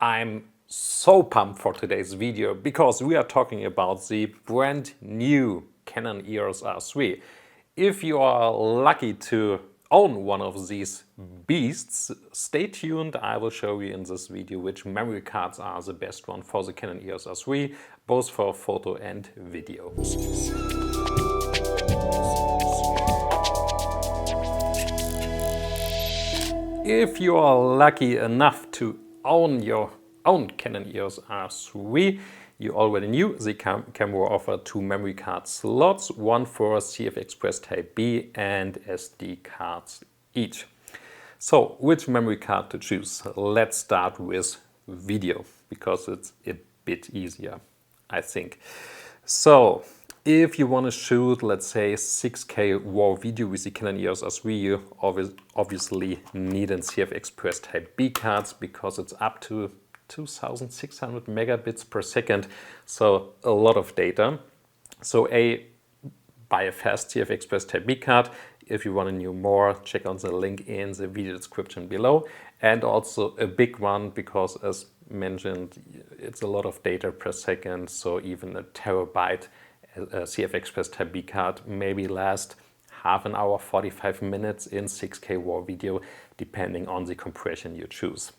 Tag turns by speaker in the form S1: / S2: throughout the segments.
S1: I'm so pumped for today's video because we are talking about the brand new Canon EOS R3. If you are lucky to own one of these beasts, stay tuned. I will show you in this video which memory cards are the best one for the Canon EOS R3, both for photo and video. If you are lucky enough to own your own Canon EOS R3, you already knew the camera offered two memory card slots, one for CFexpress Type B and SD cards each. So, which memory card to choose? Let's start with video, because it's a bit easier, I think. So, if you want to shoot, let's say, 6K RAW video with the Canon EOS R3, you obviously need a CFexpress Type B cards because it's up to 2600 megabits per second, so a lot of data. So buy a fast CFexpress Type B card. If you want to know more, check out the link in the video description below. And also a big one, because as mentioned, it's a lot of data per second, so even a terabyte CFexpress Type B card maybe last half an hour, 45 minutes in 6K RAW video, depending on the compression you choose.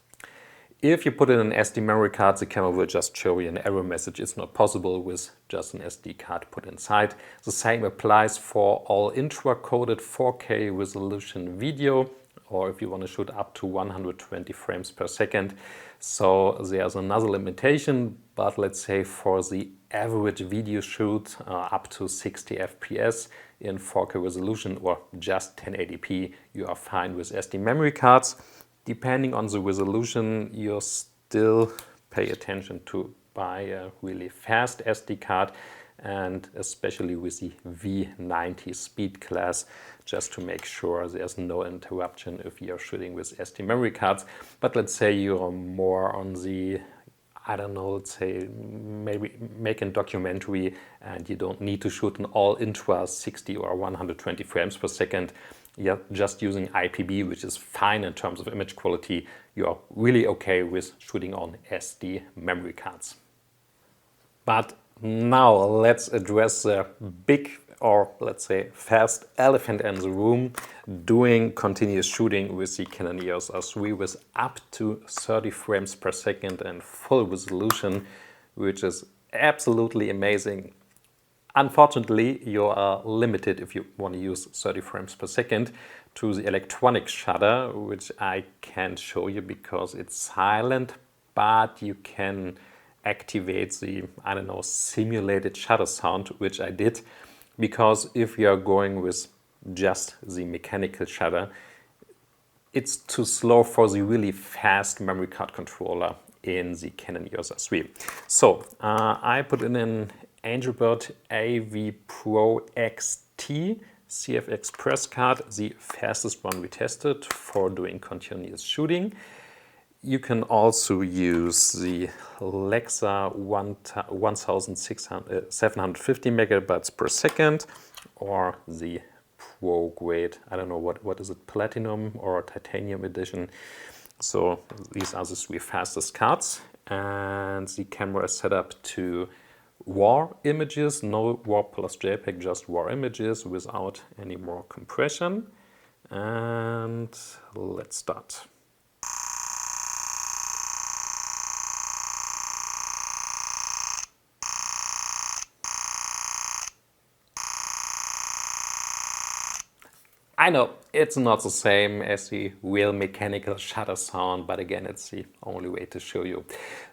S1: If you put in an SD memory card, the camera will just show you an error message. It's not possible with just an SD card put inside. The same applies for all intra-coded 4K resolution video, or if you want to shoot up to 120 frames per second. So there's another limitation, but let's say for the average video shoot up to 60 FPS in 4K resolution or just 1080p, you are fine with SD memory cards. Depending on the resolution, you still pay attention to buy a really fast SD card, and especially with the V90 speed class, just to make sure there's no interruption if you're shooting with SD memory cards. But let's say you're more on the, I don't know, let's say maybe make a documentary and you don't need to shoot an all intra 60 or 120 frames per second. You're just using IPB, which is fine in terms of image quality. You're really okay with shooting on SD memory cards. But now let's address the big, or let's say fast elephant in the room, doing continuous shooting with the Canon EOS R3 with up to 30 frames per second and full resolution, which is absolutely amazing. Unfortunately, you are limited, if you want to use 30 frames per second, to the electronic shutter, which I can't show you because it's silent, but you can activate the, I don't know, simulated shutter sound, which I did, because if you are going with just the mechanical shutter, it's too slow for the really fast memory card controller in the Canon EOS R3. So I put in an Angelbird AV Pro XT CFexpress card, the fastest one we tested for doing continuous shooting. You can also use the Lexa 1750 megabytes per second, or the Pro grade, I don't know what is it, platinum or titanium edition. So these are the three fastest cards, and the camera is set up to RAW images, no RAW plus JPEG, just RAW images without any more compression. And let's start. I know it's not the same as the real mechanical shutter sound, but again, it's the only way to show you.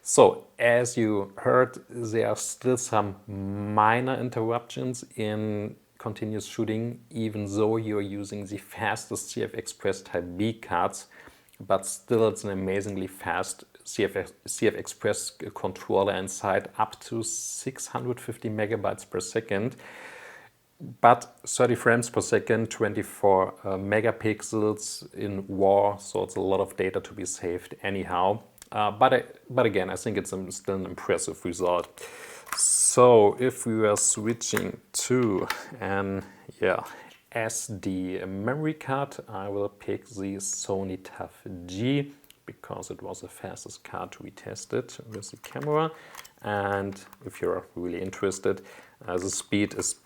S1: So, as you heard, there are still some minor interruptions in continuous shooting, even though you're using the fastest CFexpress Type B cards, but still it's an amazingly fast CFexpress controller inside, up to 650 megabytes per second. But 30 frames per second, 24 megapixels in RAW, so it's a lot of data to be saved anyhow. But again, I think it's still an impressive result. So if we were switching to an SD memory card, I will pick the Sony TUF G because it was the fastest card we tested with the camera. And if you're really interested, the speed is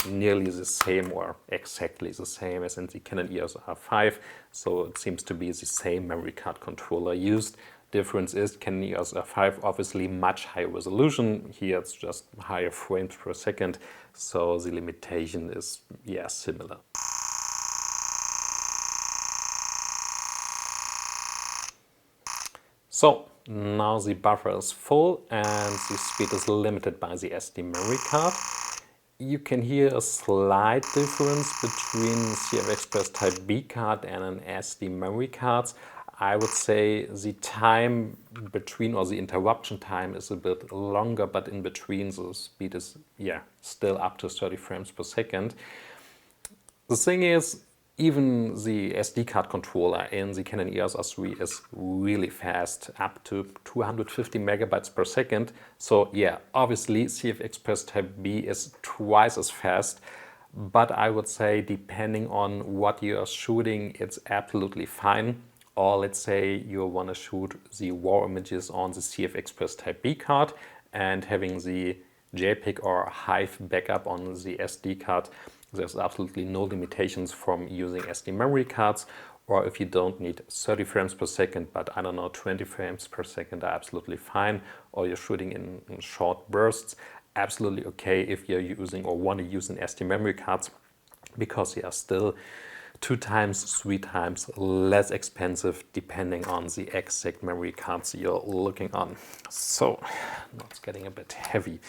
S1: nearly the same or exactly the same as in the Canon EOS R5. So it seems to be the same memory card controller used. Difference is Canon EOS R5 obviously much higher resolution. Here it's just higher frames per second. So the limitation is similar. So now the buffer is full and the speed is limited by the SD memory card. You can hear a slight difference between CFexpress Type B card and an SD memory card. I would say the time between, or the interruption time, is a bit longer, but in between the speed is still up to 30 frames per second. The thing is, even the SD card controller in the Canon EOS R3 is really fast, up to 250 megabytes per second. So obviously CFexpress Type B is twice as fast, but I would say depending on what you are shooting, it's absolutely fine. Or let's say you want to shoot the raw images on the CFexpress Type B card and having the JPEG or HIVE backup on the SD card. There's absolutely no limitations from using SD memory cards. Or if you don't need 30 frames per second, but 20 frames per second are absolutely fine. Or you're shooting in short bursts, absolutely okay if you're using or want to use an SD memory cards, because they are still 2 times, 3 times less expensive depending on the exact memory cards you're looking on. So now it's getting a bit heavy.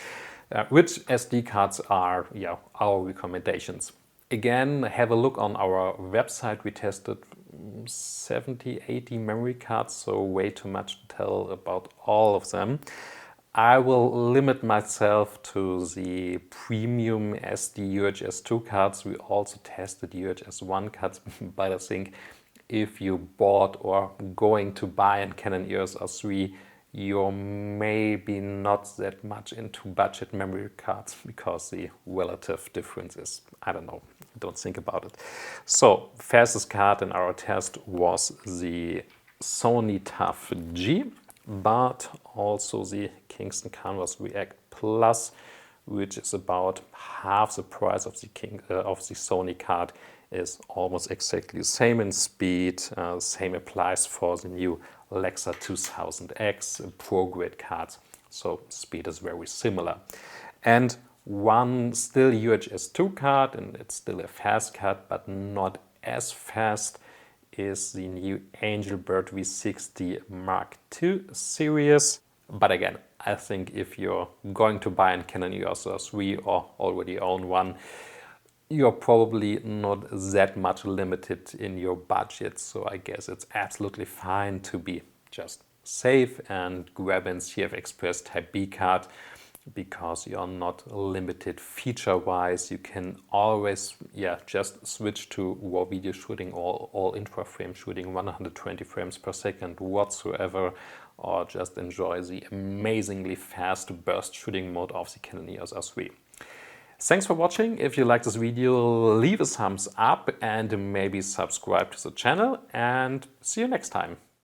S1: Which SD cards are our recommendations? Again, have a look on our website. We tested 70, 80 memory cards, so way too much to tell about all of them. I will limit myself to the premium SD UHS-II cards. We also tested UHS-I cards, but I think if you bought or going to buy a Canon EOS R3, you're maybe not that much into budget memory cards, because the relative difference is, I don't think about it. So fastest card in our test was the Sony TUF G, but also the Kingston Canvas React Plus, which is about half the price of the Sony card, is almost exactly the same in speed. Same applies for the new Lexa 2000X Pro grade cards. So speed is very similar. And one still UHS-II card, and it's still a fast card, but not as fast, is the new Angelbird V60 Mark II series. But again, I think if you're going to buy a Canon EOS R3 or already own one, you're probably not that much limited in your budget. So I guess it's absolutely fine to be just safe and grab a CFexpress Type B card, because you're not limited feature-wise. You can always just switch to raw video shooting or all infra frame shooting, 120 frames per second whatsoever, or just enjoy the amazingly fast burst shooting mode of the Canon EOS R3. Thanks for watching. If you like this video, leave a thumbs up and maybe subscribe to the channel, and see you next time.